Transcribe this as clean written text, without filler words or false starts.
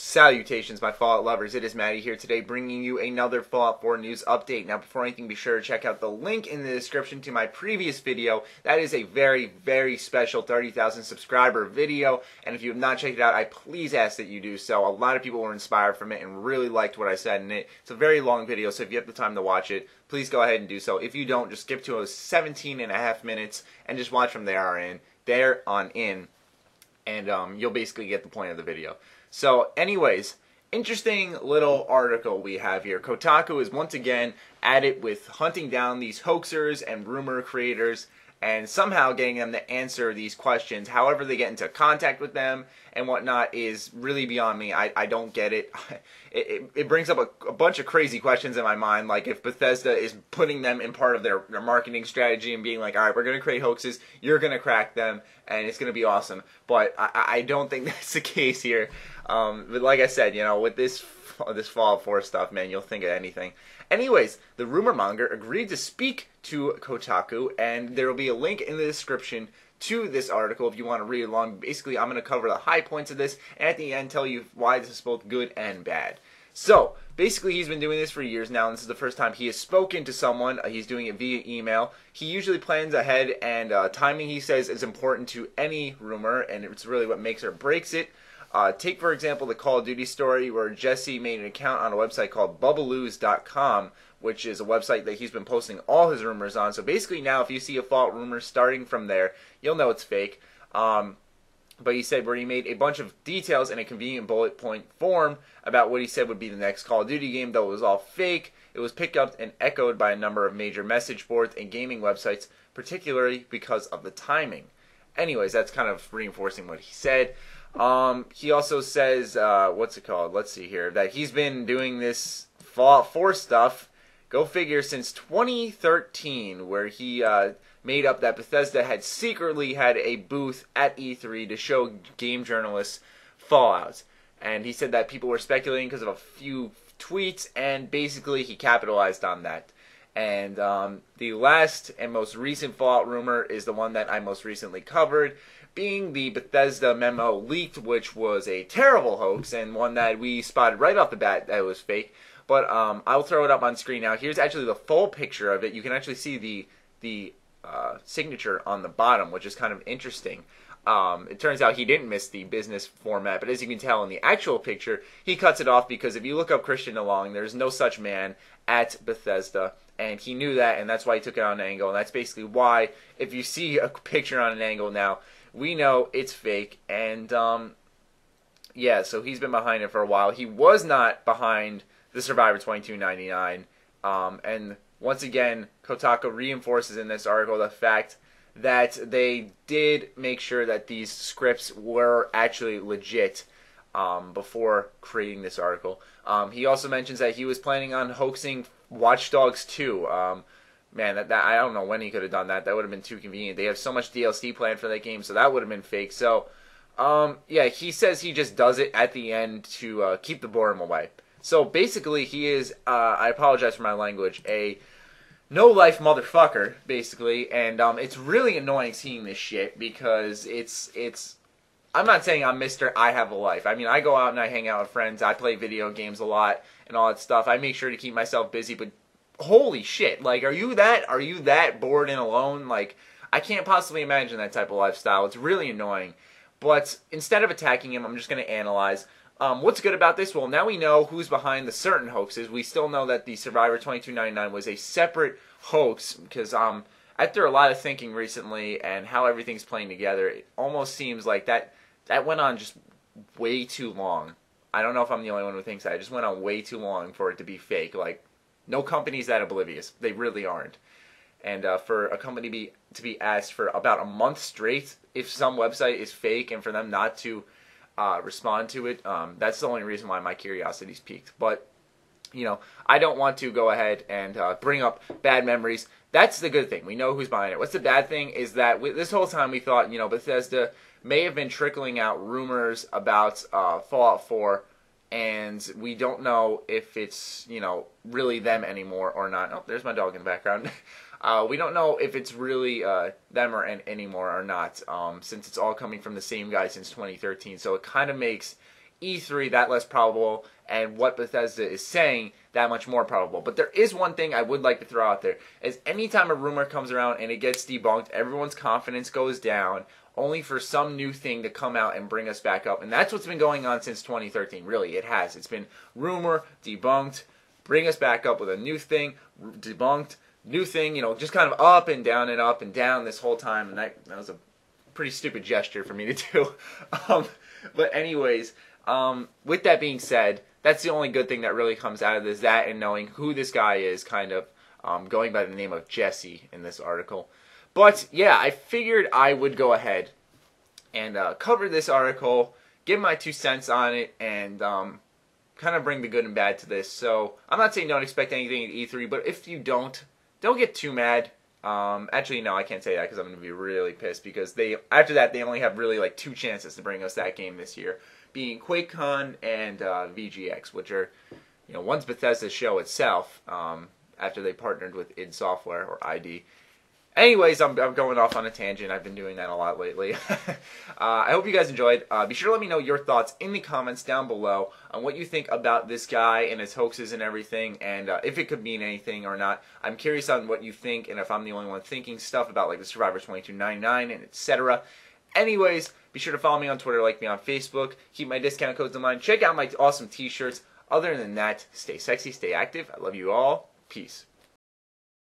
Salutations, my Fallout lovers. It is Matty here today bringing you another Fallout 4 news update. Now, before anything, be sure to check out the link in the description to my previous video. That is a very, very special 30,000 subscriber video, and if you have not checked it out, I please ask that you do so. A lot of people were inspired from it and really liked what I said in it. It's a very long video, so if you have the time to watch it, please go ahead and do so. If you don't, just skip to 17 and a half minutes and just watch from there on in, and you'll basically get the point of the video. So anyways, interesting little article we have here. Kotaku is once again at it with hunting down these hoaxers and rumor creators and somehow getting them to answer these questions. However they get into contact with them and whatnot is really beyond me. I don't get it. It brings up a bunch of crazy questions in my mind, like if Bethesda is putting them in part of their marketing strategy and being like, alright, we're going to create hoaxes, you're going to crack them, and it's going to be awesome. But I don't think that's the case here. But like I said, you know, with this Fallout 4 stuff, man, you'll think of anything. Anyways, the rumor monger agreed to speak to Kotaku, and there will be a link in the description to this article if you want to read along. Basically, I'm going to cover the high points of this, and at the end tell you why this is both good and bad. So, basically, he's been doing this for years now, and this is the first time he has spoken to someone. He's doing it via email. He usually plans ahead, and timing, he says, is important to any rumor, and it's really what makes or breaks it. Take, for example, the Call of Duty story where Jesse made an account on a website called Bubaloos.com, which is a website that he's been posting all his rumors on. So basically now if you see a Fallout rumor starting from there, you'll know it's fake. But he said where he made a bunch of details in a convenient bullet point form about what he said would be the next Call of Duty game, though it was all fake. It was picked up and echoed by a number of major message boards and gaming websites, particularly because of the timing. Anyways, that's kind of reinforcing what he said. He also says, let's see here, that he's been doing this Fallout 4 stuff, go figure, since 2013, where he made up that Bethesda had secretly had a booth at E3 to show game journalists Fallout. And he said that people were speculating because of a few tweets, and basically he capitalized on that. And the last and most recent Fallout rumor is the one that I most recently covered, being the Bethesda memo leaked, which was a terrible hoax and one that we spotted right off the bat that was fake. But I'll throw it up on screen now. Here's actually the full picture of it. You can actually see the signature on the bottom, which is kind of interesting. It turns out he didn't miss the business format, but as you can tell in the actual picture, he cuts it off because if you look up Christian DeLong, there's no such man at Bethesda, and he knew that, and that's why he took it on an angle, and that's basically why, if you see a picture on an angle now, we know it's fake, and yeah, so he's been behind it for a while. He was not behind the Survivor 2299, and once again, Kotaku reinforces in this article the fact that they did make sure that these scripts were actually legit before creating this article. He also mentions that he was planning on hoaxing Watch Dogs 2. Man, I don't know when he could have done that. That would have been too convenient. They have so much DLC planned for that game, so that would have been fake. So, yeah, he says he just does it at the end to keep the boredom away. So, basically, he is, I apologize for my language, a no-life motherfucker, basically. And it's really annoying seeing this shit because it's I'm not saying I'm Mr. I have a life. I mean, I go out and I hang out with friends. I play video games a lot and all that stuff. I make sure to keep myself busy, but holy shit, like, are you that bored and alone? Like, I can't possibly imagine that type of lifestyle. It's really annoying. But instead of attacking him, I'm just going to analyze. What's good about this? Well, now we know who's behind the certain hoaxes. We still know that the Survivor 2299 was a separate hoax, because after a lot of thinking recently and how everything's playing together, it almost seems like that went on just way too long. I don't know if I'm the only one who thinks that. It just went on way too long for it to be fake. Like, no company's that oblivious. They really aren't. And for a company to be asked for about a month straight if some website is fake and for them not to respond to it, that's the only reason why my curiosity's piqued. But, you know, I don't want to go ahead and bring up bad memories. That's the good thing. We know who's behind it. What's the bad thing is that this whole time we thought, you know, Bethesda may have been trickling out rumors about Fallout 4, and we don't know if it's, you know, really them anymore or not. Oh, there's my dog in the background. We don't know if it's really them anymore or not, since it's all coming from the same guy since 2013. So it kind of makes E3 that less probable, and what Bethesda is saying that much more probable. But there is one thing I would like to throw out there, is anytime a rumor comes around and it gets debunked, everyone's confidence goes down, only for some new thing to come out and bring us back up. And that's what's been going on since 2013, really. It has. It's been rumor, debunked, bring us back up with a new thing, debunked, new thing, you know, just kind of up and down this whole time. And that was a pretty stupid gesture for me to do. But anyways, with that being said, that's the only good thing that really comes out of this, that and knowing who this guy is, kind of going by the name of Jesse in this article. But yeah, I figured I would go ahead and cover this article, give my 2 cents on it, and kind of bring the good and bad to this. So I'm not saying don't expect anything at E3, but if you don't get too mad. Actually, no, I can't say that because I'm going to be really pissed, because after that they only have really like 2 chances to bring us that game this year, being QuakeCon and VGX, which are, you know, one's Bethesda's show itself after they partnered with id Software or ID. Anyways, I'm going off on a tangent. I've been doing that a lot lately. I hope you guys enjoyed. Be sure to let me know your thoughts in the comments down below on what you think about this guy and his hoaxes and everything, and if it could mean anything or not. I'm curious on what you think, and if I'm the only one thinking stuff about like the Survivor 2299 and etc. Anyways, be sure to follow me on Twitter, like me on Facebook, keep my discount codes in mind, check out my awesome t-shirts. Other than that, stay sexy, stay active. I love you all. Peace.